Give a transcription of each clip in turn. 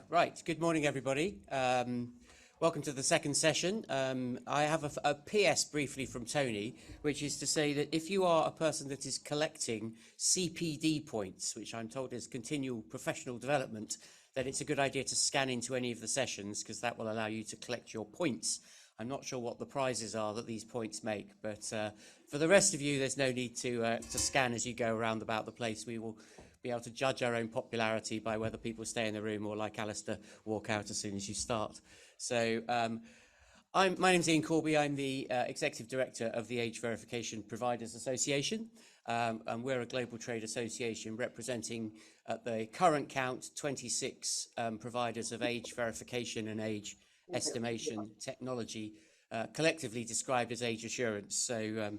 Right. Good morning, everybody. Welcome to the second session. I have a PS briefly from Tony, which is to say that if you are a person that is collecting CPD points, which I'm told is continual professional development, then it's a good idea to scan into any of the sessions because that will allow you to collect your points. I'm not sure what the prizes are that these points make, but for the rest of you, there's no need to scan as you go around about the place. We will be able to judge our own popularity by whether people stay in the room or, like Alistair, walk out as soon as you start. So my name's Iain Corby. I'm the Executive Director of the Age Verification Providers Association, and we're a global trade association representing, at the current count, 26 providers of age verification and age estimation technology, collectively described as age assurance. So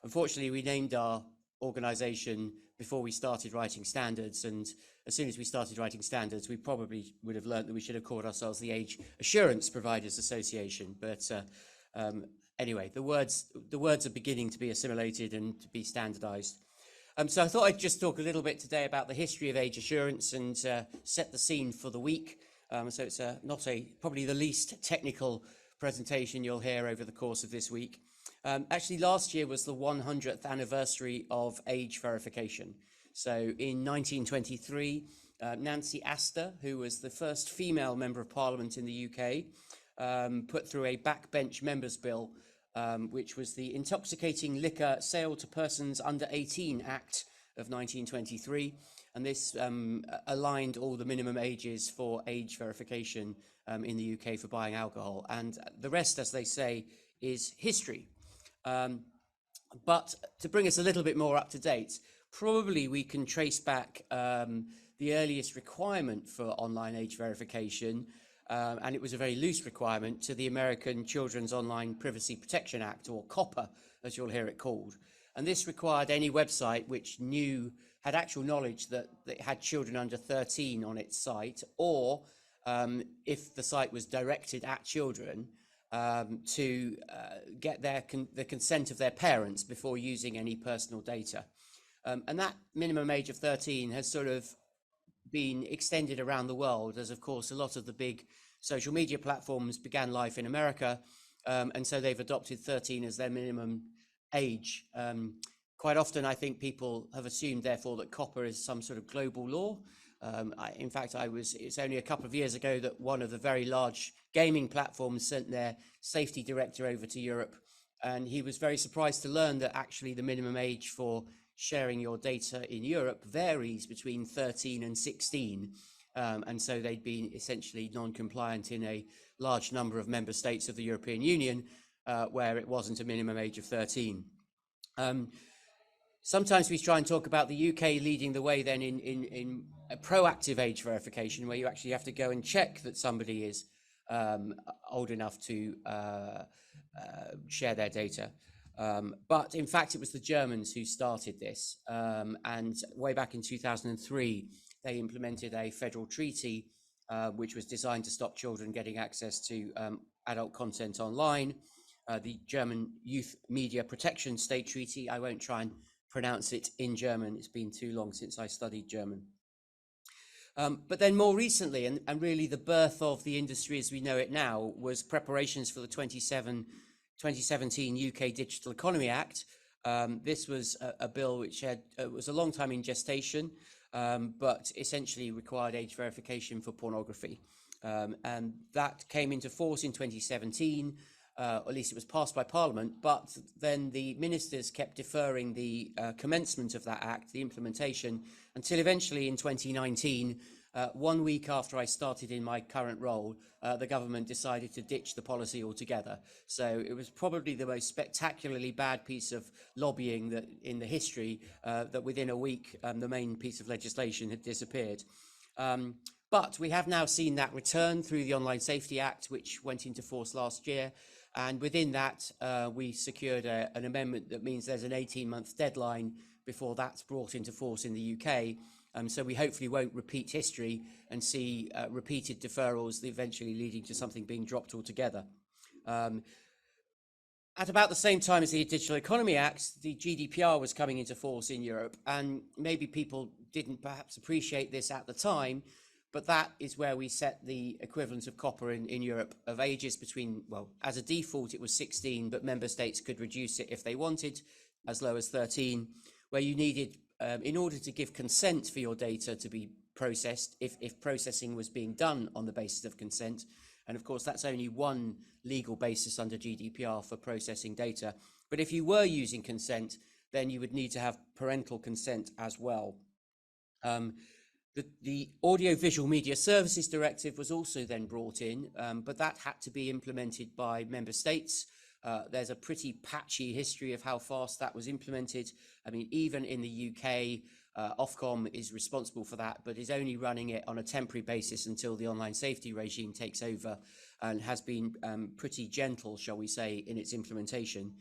unfortunately, we named our organisation before we started writing standards, and as soon as we started writing standards, we probably would have learned that we should have called ourselves the Age Assurance Providers Association. But anyway, the words are beginning to be assimilated and to be standardized. So I thought I'd just talk a little bit today about the history of age assurance and set the scene for the week. So it's probably the least technical presentation you'll hear over the course of this week. Actually, last year was the 100th anniversary of age verification. So in 1923, Nancy Astor, who was the first female member of parliament in the UK, put through a backbench members bill, which was the Intoxicating Liquor Sale to Persons Under 18 Act of 1923. And this aligned all the minimum ages for age verification in the UK for buying alcohol. And the rest, as they say, is history. But to bring us a little bit more up to date, probably we can trace back the earliest requirement for online age verification, and it was a very loose requirement, to the American Children's Online Privacy Protection Act, or COPPA, as you'll hear it called. And this required any website which had actual knowledge that it had children under 13 on its site, or if the site was directed at children, to get the consent of their parents before using any personal data. And that minimum age of 13 has sort of been extended around the world, as of course a lot of the big social media platforms began life in America, and so they've adopted 13 as their minimum age. Quite often I think people have assumed therefore that COPPA is some sort of global law. In fact, it's only a couple of years ago that one of the very large gaming platforms sent their safety director over to Europe, and he was very surprised to learn that actually the minimum age for sharing your data in Europe varies between 13 and 16. And so they'd been essentially non-compliant in a large number of member states of the European Union, where it wasn't a minimum age of 13. Sometimes we try and talk about the UK leading the way then in a proactive age verification, where you actually have to go and check that somebody is old enough to share their data. But in fact, it was the Germans who started this. And way back in 2003, they implemented a federal treaty which was designed to stop children getting access to adult content online. The German Youth Media Protection State Treaty. I won't try and pronounce it in German. It's been too long since I studied German. But then more recently, and really the birth of the industry as we know it now, was preparations for the 2017 UK Digital Economy Act. This was a bill which was a long time in gestation, but essentially required age verification for pornography. And that came into force in 2017. Or at least it was passed by Parliament, but then the ministers kept deferring the commencement of that act, the implementation, until eventually in 2019, 1 week after I started in my current role, the government decided to ditch the policy altogether. So it was probably the most spectacularly bad piece of lobbying that in the history, that within a week, the main piece of legislation had disappeared. But we have now seen that return through the Online Safety Act, which went into force last year. And within that, we secured an amendment that means there's an 18-month deadline before that's brought into force in the UK. So we hopefully won't repeat history and see repeated deferrals, eventually leading to something being dropped altogether. At about the same time as the Digital Economy Act, the GDPR was coming into force in Europe, and maybe people didn't perhaps appreciate this at the time, but that is where we set the equivalent of copper in Europe of ages between, well, as a default, it was 16, but member states could reduce it if they wanted, as low as 13, where you needed, in order to give consent for your data to be processed, if processing was being done on the basis of consent, and of course, that's only one legal basis under GDPR for processing data. But if you were using consent, then you would need to have parental consent as well. The Audiovisual Media Services Directive was also then brought in, but that had to be implemented by member states. There's a pretty patchy history of how fast that was implemented. I mean, even in the UK, Ofcom is responsible for that, but is only running it on a temporary basis until the online safety regime takes over, and has been pretty gentle, shall we say, in its implementation.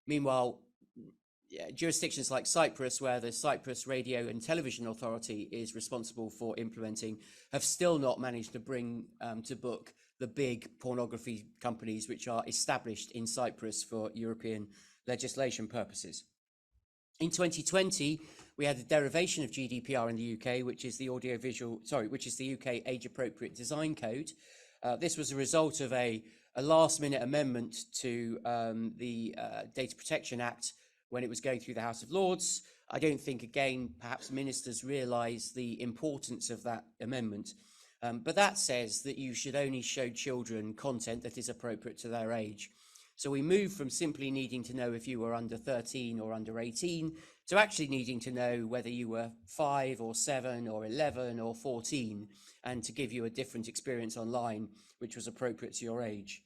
Meanwhile, jurisdictions like Cyprus, where the Cyprus Radio and Television Authority is responsible for implementing, have still not managed to bring to book the big pornography companies which are established in Cyprus for European legislation purposes. In 2020, we had a derivation of GDPR in the UK, which is the UK Age Appropriate Design Code. This was a result of a last-minute amendment to the Data Protection Act when it was going through the House of Lords. I don't think, again, perhaps ministers realise the importance of that amendment. But that says that you should only show children content that is appropriate to their age. So we moved from simply needing to know if you were under 13 or under 18 to actually needing to know whether you were 5 or 7 or 11 or 14, and to give you a different experience online which was appropriate to your age.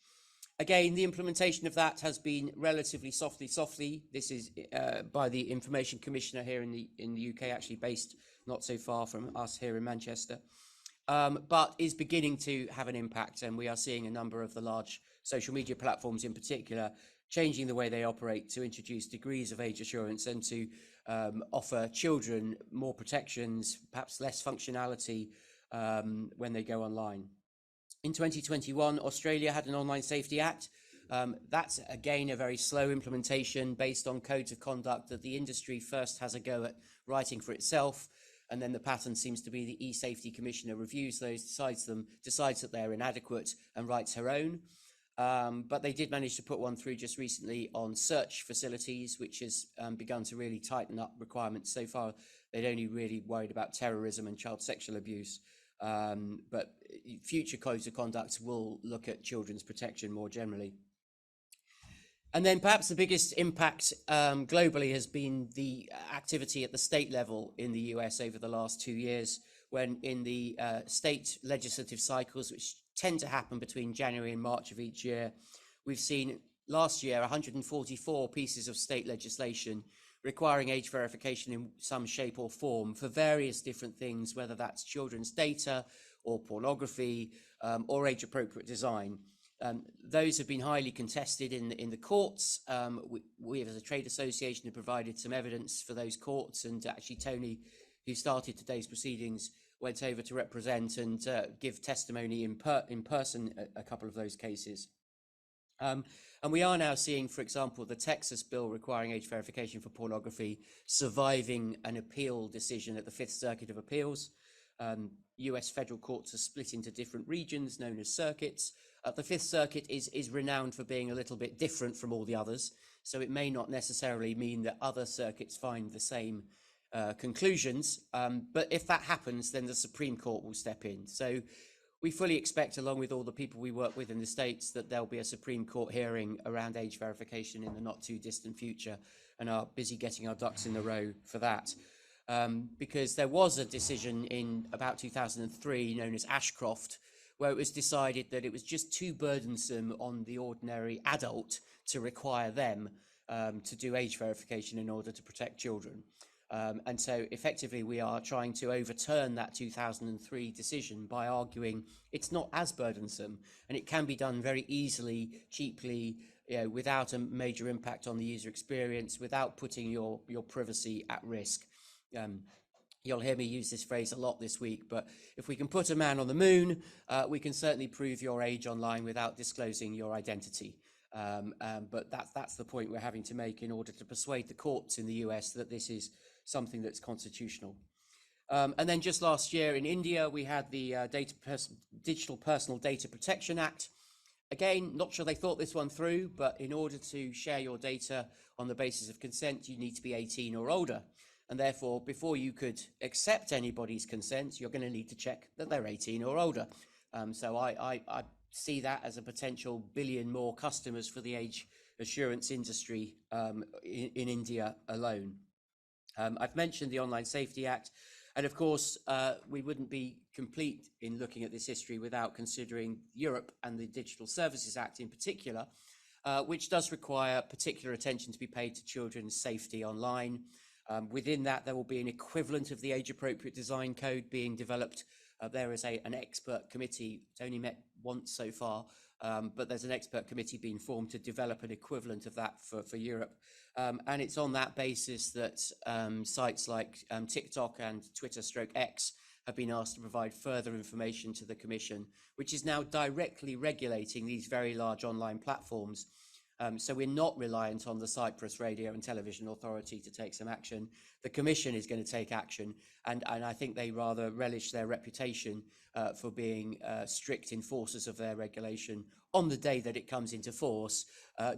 Again, the implementation of that has been relatively softly. This is by the Information Commissioner here in the UK, actually based not so far from us here in Manchester, but is beginning to have an impact. And we are seeing a number of the large social media platforms in particular changing the way they operate to introduce degrees of age assurance and to offer children more protections, perhaps less functionality when they go online. In 2021, Australia had an Online Safety Act. That's, again, a very slow implementation based on codes of conduct that the industry first has a go at writing for itself, and then the pattern seems to be the e-Safety Commissioner reviews those, decides that they're inadequate and writes her own. But they did manage to put one through just recently on search facilities, which has begun to really tighten up requirements. So far, they'd only really worried about terrorism and child sexual abuse. But future codes of conduct will look at children's protection more generally. And then perhaps the biggest impact globally has been the activity at the state level in the US over the last 2 years, when in the state legislative cycles, which tend to happen between January and March of each year, we've seen last year 144 pieces of state legislation requiring age verification in some shape or form for various different things, whether that's children's data or pornography or age-appropriate design. Those have been highly contested in the courts. We as a trade association have provided some evidence for those courts, and actually Tony, who started today's proceedings, went over to represent and give testimony in person a couple of those cases. And we are now seeing, for example, the Texas bill requiring age verification for pornography surviving an appeal decision at the Fifth Circuit of Appeals. US federal courts are split into different regions known as circuits. The Fifth Circuit is renowned for being a little bit different from all the others, so it may not necessarily mean that other circuits find the same conclusions. But if that happens, then the Supreme Court will step in. So we fully expect, along with all the people we work with in the States, that there'll be a Supreme Court hearing around age verification in the not too distant future, and are busy getting our ducks in a row for that. Because there was a decision in about 2003 known as Ashcroft, where it was decided that it was just too burdensome on the ordinary adult to require them to do age verification in order to protect children. And so effectively we are trying to overturn that 2003 decision by arguing it's not as burdensome, and it can be done very easily, cheaply, without a major impact on the user experience, without putting your privacy at risk. You'll hear me use this phrase a lot this week, but if we can put a man on the moon, we can certainly prove your age online without disclosing your identity. But that's the point we're having to make in order to persuade the courts in the US that this is something that's constitutional. And then just last year in India, we had the Digital Personal Data Protection Act. Again, not sure they thought this one through, but in order to share your data on the basis of consent, you need to be 18 or older. And therefore, before you could accept anybody's consent, you're going to need to check that they're 18 or older. So I see that as a potential billion more customers for the age assurance industry in India alone. I've mentioned the Online Safety Act, and of course, we wouldn't be complete in looking at this history without considering Europe and the Digital Services Act in particular, which does require particular attention to be paid to children's safety online. Within that, there will be an equivalent of the age-appropriate design code being developed. There is an expert committee. It's only met once so far, but there's an expert committee being formed to develop an equivalent of that for Europe. And it's on that basis that sites like TikTok and Twitter/X have been asked to provide further information to the Commission, which is now directly regulating these very large online platforms. So we're not reliant on the Cyprus Radio and Television Authority to take some action. The Commission is going to take action, and I think they rather relish their reputation for being strict enforcers of their regulation on the day that it comes into force,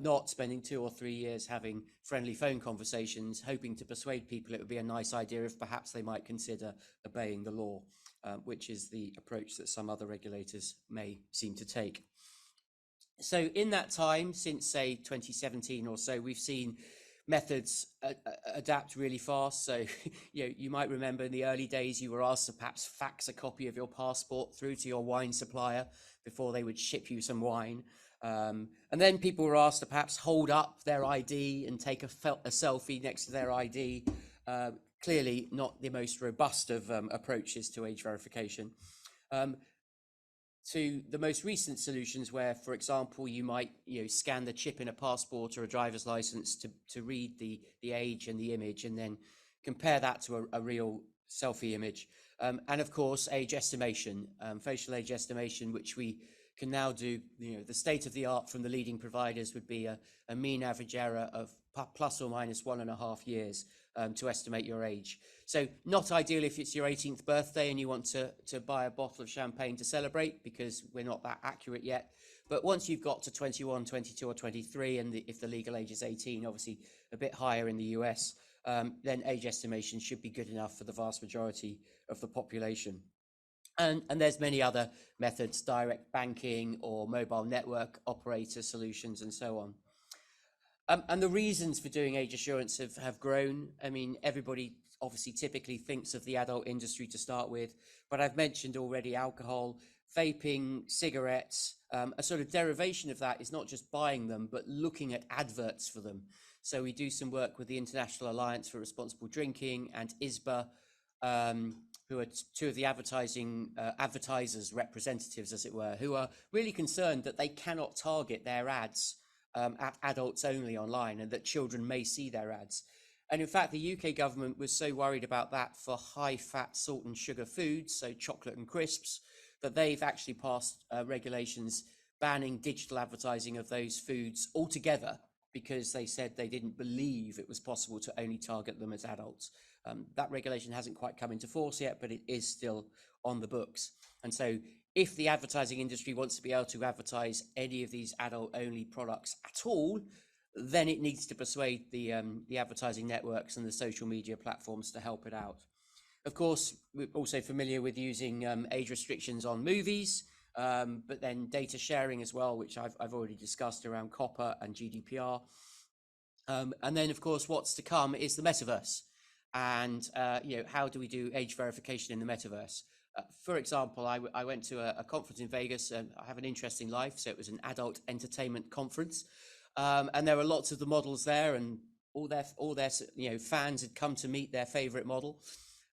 not spending 2 or 3 years having friendly phone conversations, hoping to persuade people it would be a nice idea if perhaps they might consider obeying the law, which is the approach that some other regulators may seem to take. So in that time, since say 2017 or so, we've seen methods adapt really fast. So you might remember in the early days, you were asked to perhaps fax a copy of your passport through to your wine supplier before they would ship you some wine. And then people were asked to perhaps hold up their ID and take a selfie next to their ID. Clearly not the most robust of approaches to age verification. To the most recent solutions where, for example, you might scan the chip in a passport or a driver's license to read the age and the image and then compare that to a real selfie image. And of course, age estimation, facial age estimation, which we can now do. The state of the art from the leading providers would be a mean average error of plus or minus 1.5 years to estimate your age. So not ideal if it's your 18th birthday and you want to buy a bottle of champagne to celebrate, because we're not that accurate yet. But once you've got to 21, 22 or 23, and if the legal age is 18, obviously a bit higher in the US, then age estimation should be good enough for the vast majority of the population. And there's many other methods, direct banking or mobile network operator solutions and so on. And the reasons for doing age assurance have grown. I mean, everybody obviously typically thinks of the adult industry to start with, but I've mentioned already alcohol, vaping, cigarettes. A sort of derivation of that is not just buying them, but looking at adverts for them. So we do some work with the International Alliance for Responsible Drinking and ISBA, who are two of the advertisers' representatives, as it were, who are really concerned that they cannot target their ads at adults only online, and that children may see their ads. And in fact, the UK government was so worried about that for high-fat, salt and sugar foods, so chocolate and crisps, that they've actually passed regulations banning digital advertising of those foods altogether, because they said they didn't believe it was possible to only target them as adults. That regulation hasn't quite come into force yet, but it is still on the books. And so if the advertising industry wants to be able to advertise any of these adult-only products at all, then it needs to persuade the advertising networks and the social media platforms to help it out. Of course, we're also familiar with using age restrictions on movies, but then data sharing as well, which I've already discussed around COPPA and GDPR. And then, of course, what's to come is the metaverse. And how do we do age verification in the metaverse? For example, I went to a conference in Vegas, and I have an interesting life, so it was an adult entertainment conference, and there were lots of the models there, and all their fans had come to meet their favorite model.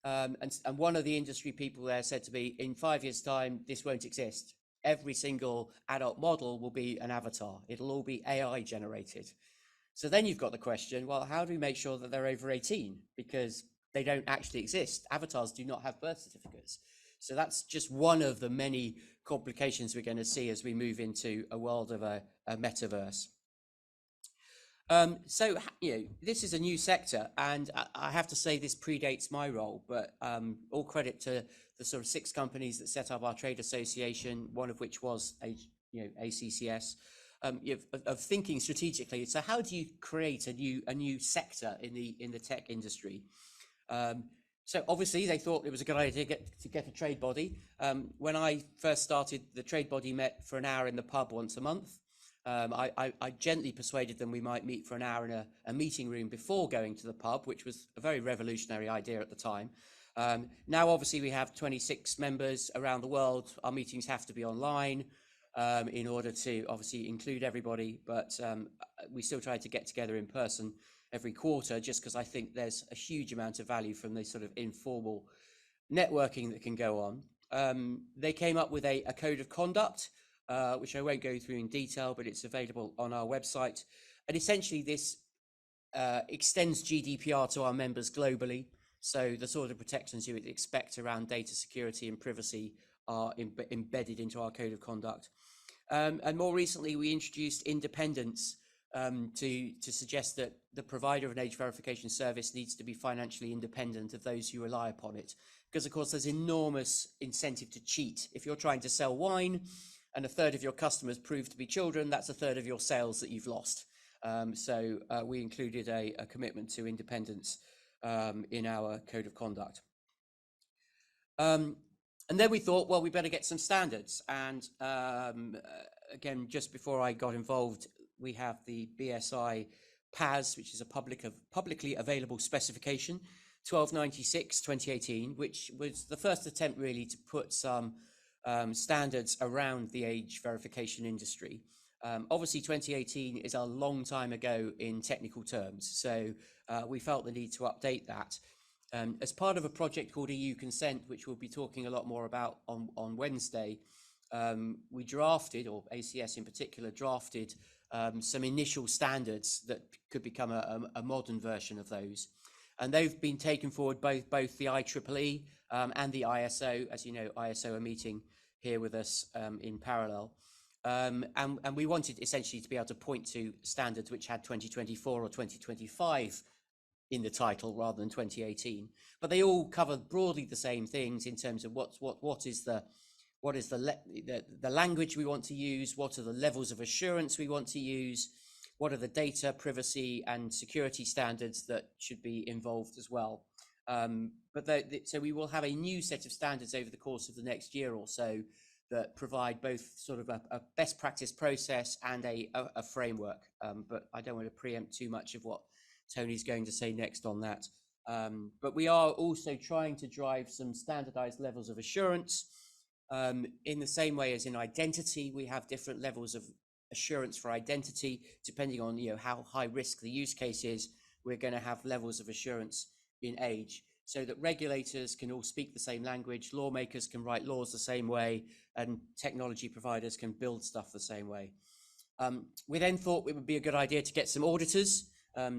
And one of the industry people there said to me, in 5 years' time, this won't exist. Every single adult model will be an avatar. It'll all be AI generated. So then you've got the question, well, how do we make sure that they're over 18? Because they don't actually exist. Avatars do not have birth certificates. So that's just one of the many complications we're going to see as we move into a world of a metaverse. This is a new sector, and I have to say this predates my role, but all credit to the sort of 6 companies that set up our trade association, one of which was ACCS, of thinking strategically. So how do you create a new sector in the tech industry? So obviously they thought it was a good idea to get a trade body. When I first started, the trade body met for an hour in the pub once a month. I gently persuaded them we might meet for an hour in a meeting room before going to the pub, which was a very revolutionary idea at the time. Now, obviously, we have 26 members around the world. Our meetings have to be online in order to obviously include everybody, but we still try to get together in person every quarter, just because I think there's a huge amount of value from the sort of informal networking that can go on. They came up with a code of conduct, which I won't go through in detail, but it's available on our website. And essentially this extends GDPR to our members globally. So the sort of protections you would expect around data security and privacy are embedded into our code of conduct. And more recently, we introduced independence to suggest that the provider of an age verification service needs to be financially independent of those who rely upon it. Because, of course, there's enormous incentive to cheat. If you're trying to sell wine and a third of your customers prove to be children, that's a third of your sales that you've lost. So we included a commitment to independence in our code of conduct. And then we thought, well, we better get some standards. And again, just before I got involved, we have the BSI PAS, which is a publicly available specification, 1296 2018, which was the first attempt really to put some standards around the age verification industry. Obviously, 2018 is a long time ago in technical terms, so we felt the need to update that. As part of a project called EU Consent, which we'll be talking a lot more about on Wednesday, we drafted, or ACS in particular, drafted some initial standards that could become a modern version of those. And they've been taken forward both the IEEE and the ISO. As you know, ISO are meeting here with us in parallel. And we wanted essentially to be able to point to standards which had 2024 or 2025 in the title rather than 2018, but they all cover broadly the same things in terms of what is the language we want to use, what are the levels of assurance we want to use, what are the data privacy and security standards that should be involved as well. So we will have a new set of standards over the course of the next year or so that provide both sort of a best practice process and a framework. But I don't want to preempt too much of what Tony's going to say next on that. But we are also trying to drive some standardized levels of assurance. In the same way as in identity, we have different levels of assurance for identity, depending on how high risk the use case is. We're going to have levels of assurance in age, so that regulators can all speak the same language, lawmakers can write laws the same way, and technology providers can build stuff the same way. We then thought it would be a good idea to get some auditors.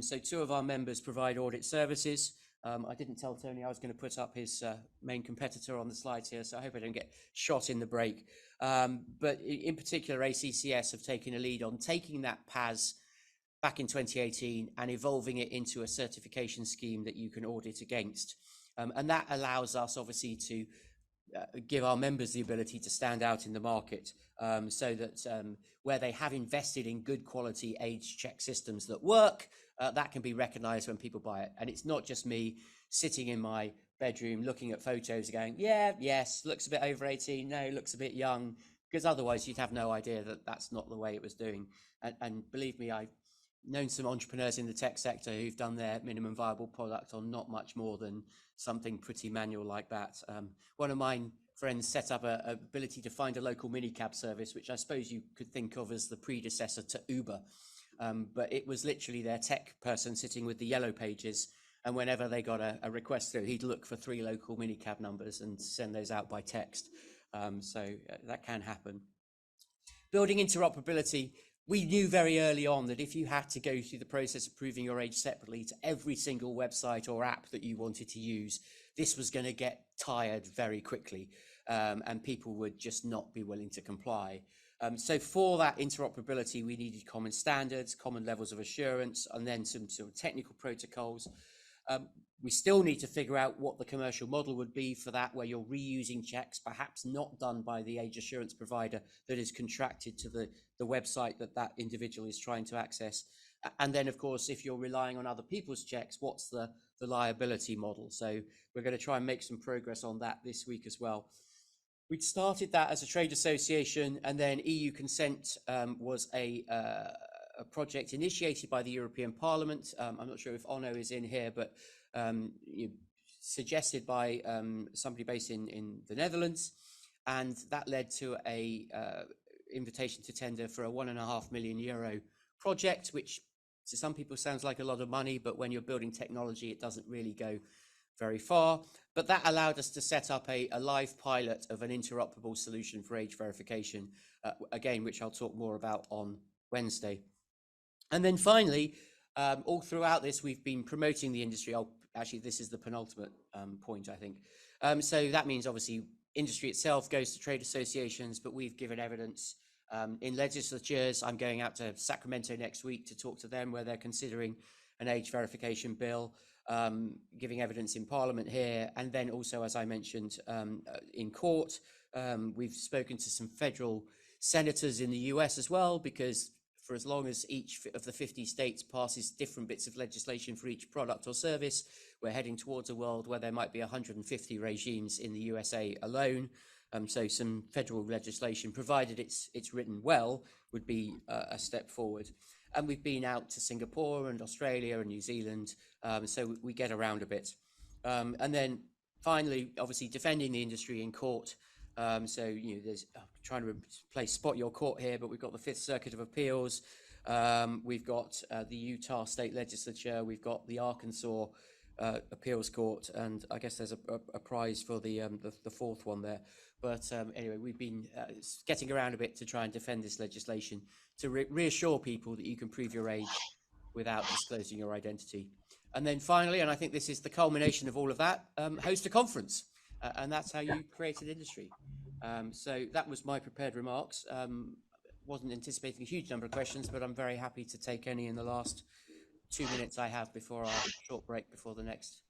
So 2 of our members provide audit services. I didn't tell Tony I was going to put up his main competitor on the slides here, so I hope I don't get shot in the break. But in particular, ACCS have taken a lead on taking that PAS back in 2018 and evolving it into a certification scheme that you can audit against. And that allows us obviously to give our members the ability to stand out in the market, so that where they have invested in good quality age check systems that work, that can be recognized when people buy it. And it's not just me sitting in my bedroom looking at photos going, yeah, yes, looks a bit over 18, no, looks a bit young, because otherwise you'd have no idea that that's not the way it was doing. And believe me, I've known some entrepreneurs in the tech sector who've done their minimum viable product on not much more than something pretty manual like that. One of my friends set up a ability to find a local minicab service, which I suppose you could think of as the predecessor to Uber. But it was literally their tech person sitting with the yellow pages, and whenever they got a request through, he'd look for 3 local minicab numbers and send those out by text. So that can happen. Building interoperability, we knew very early on that if you had to go through the process of proving your age separately to every single website or app that you wanted to use, this was going to get tired very quickly, and people would just not be willing to comply. So for that interoperability, we needed common standards, common levels of assurance, and then some sort of technical protocols. We still need to figure out what the commercial model would be for that, where you're reusing checks, perhaps not done by the age assurance provider that is contracted to the website that individual is trying to access. And then, of course, if you're relying on other people's checks, what's the liability model? So we're going to try and make some progress on that this week as well. We'd started that as a trade association, and then EU consent was a project initiated by the European Parliament. I'm not sure if Onno is in here, but suggested by somebody based in the Netherlands, and that led to a invitation to tender for a €1.5 million project, which to some people sounds like a lot of money, but when you're building technology, it doesn't really go very far. But that allowed us to set up a live pilot of an interoperable solution for age verification, again, which I'll talk more about on Wednesday. And then finally, all throughout this, we've been promoting the industry. Actually, this is the penultimate point, I think. So that means obviously industry itself goes to trade associations, but we've given evidence in legislatures. I'm going out to Sacramento next week to talk to them, where they're considering an age verification bill, giving evidence in Parliament here, and then also, as I mentioned, in court. We've spoken to some federal senators in the US as well, because for as long as each of the 50 states passes different bits of legislation for each product or service, we're heading towards a world where there might be 150 regimes in the USA alone. So some federal legislation, provided it's written well, would be a step forward. And we've been out to Singapore and Australia and New Zealand, so we get around a bit. And then finally, obviously defending the industry in court. So, there's trying to play spot your court here, but we've got the Fifth Circuit of Appeals. We've got the Utah State Legislature. We've got the Arkansas Appeals Court, and I guess there's a prize for the fourth one there. But anyway, we've been getting around a bit to try and defend this legislation to reassure people that you can prove your age without disclosing your identity. And then finally, and I think this is the culmination of all of that, host a conference. And that's how you create an industry. So that was my prepared remarks. Wasn't anticipating a huge number of questions, but I'm very happy to take any in the last 2 minutes I have before our short break before the next